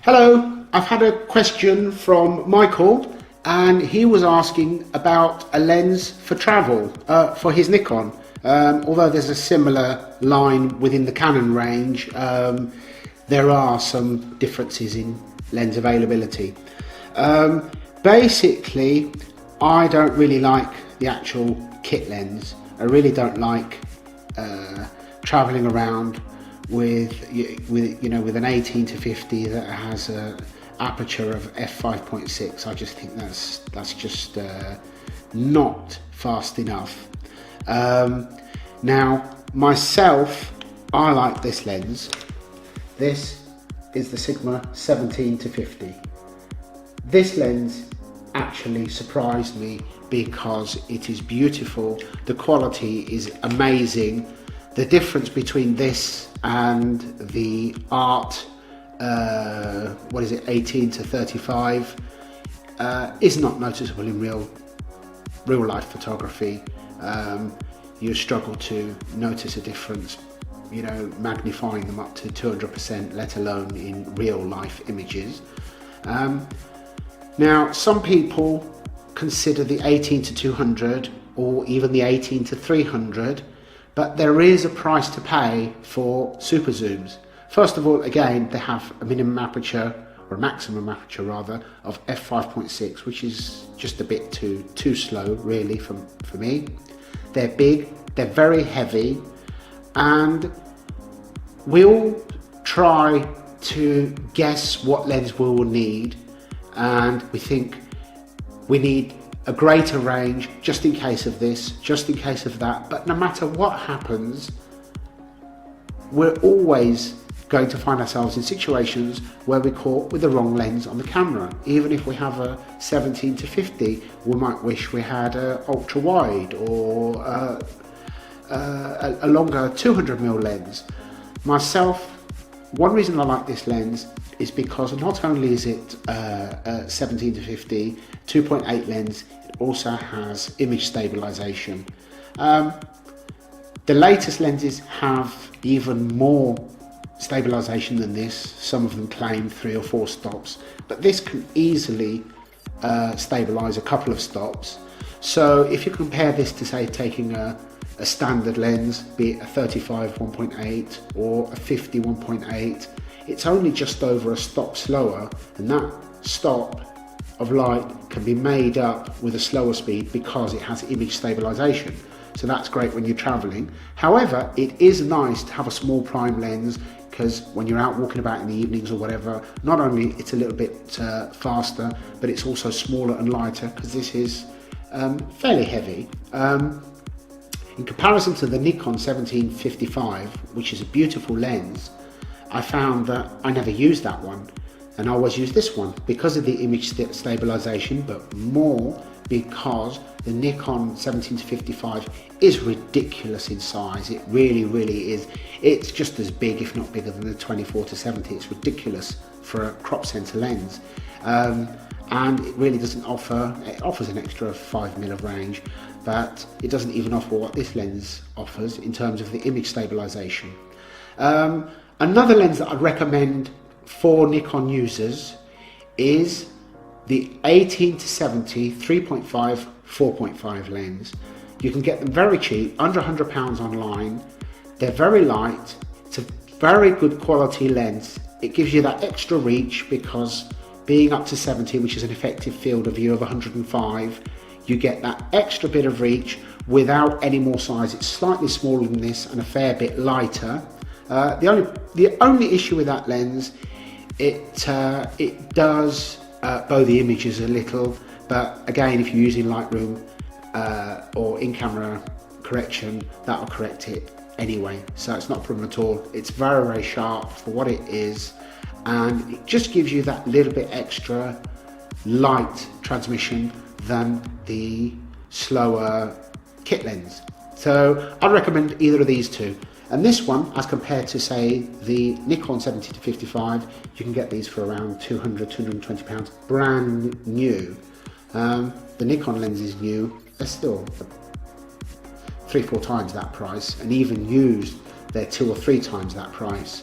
Hello, I've had a question from Michael and he was asking about a lens for travel for his Nikon. Although there's a similar line within the Canon range, there are some differences in lens availability. Basically, I don't really like the actual kit lens. I really don't like traveling around with an 18 to 50 that has a aperture of f5.6. I just think that's just not fast enough. Now myself, I like this lens. This is the Sigma 17 to 50. This lens actually surprised me because it is beautiful, the quality is amazing. The difference between this and the Art 18 to 35 is not noticeable in real life photography. You struggle to notice a difference, magnifying them up to 200%, let alone in real life images. Now, some people consider the 18 to 200 or even the 18 to 300, but there is a price to pay for super zooms. First of all, again, they have a minimum aperture, or a maximum aperture rather, of f5.6, which is just a bit too slow really for me. They're big, they're very heavy, and we'll try to guess what lens we will need, and we think we need a greater range just in case of this, just in case of that. But no matter what happens, we're always going to find ourselves in situations where we're caught with the wrong lens on the camera. Even if we have a 17 to 50, we might wish we had a ultra wide or a longer 200mm lens. Myself, one reason I like this lens is because not only is it a 17 to 50 2.8 lens, it also has image stabilization. The latest lenses have even more stabilization than this. Some of them claim 3 or 4 stops, but this can easily stabilize a couple of stops. So if you compare this to, say, taking a standard lens, be it a 35 1.8 or a 50 1.8, it's only just over a stop slower, and that stop of light can be made up with a slower speed because it has image stabilization. So that's great when you're traveling. However, it is nice to have a small prime lens, because when you're out walking about in the evenings or whatever, not only it's a little bit faster, but it's also smaller and lighter, because this is fairly heavy. In comparison to the Nikon 1755, which is a beautiful lens, I found that I never used that one, and I always use this one because of the image stabilization, but more because the Nikon 17 to 55 is ridiculous in size. It really is. It's just as big, if not bigger, than the 24 to 70. It's ridiculous for a crop sensor lens, and it really doesn't offer. It offers an extra 5mm of range, but it doesn't even offer what this lens offers in terms of the image stabilization. Another lens that I'd recommend for Nikon users is the 18 to 70 3.5 4.5 lens. You can get them very cheap, under £100 online. They're very light. It's a very good quality lens. It gives you that extra reach because being up to 70, which is an effective field of view of 105, you get that extra bit of reach without any more size. It's slightly smaller than this and a fair bit lighter. The only issue with that lens, it does bow the images a little, but again, if you're using Lightroom or in-camera correction, that will correct it anyway, so it's not a problem at all. It's very sharp for what it is, and it just gives you that little bit extra light transmission than the slower kit lens. So I'd recommend either of these two. And this one, as compared to, say, the Nikon 70 to 55, you can get these for around £200, £220, brand new. The Nikon lens is new. They're still 3-4 times that price, and even used, they're 2 or 3 times that price.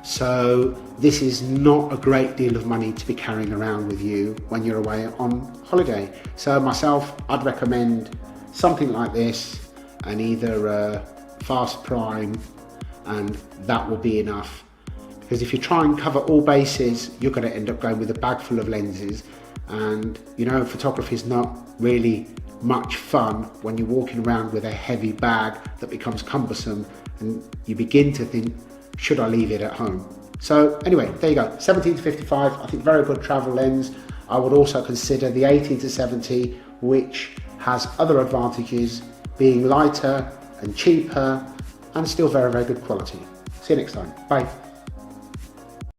So this is not a great deal of money to be carrying around with you when you're away on holiday. So myself, I'd recommend something like this, and either a fast prime, and that will be enough. Because if you try and cover all bases, you're going to end up going with a bag full of lenses, and you know, photography is not really much fun when you're walking around with a heavy bag that becomes cumbersome, and you begin to think, should I leave it at home? So anyway, there you go, 17-55, I think very good travel lens. I would also consider the 18-70, which has other advantages, being lighter and cheaper and still very, very good quality. See you next time, bye.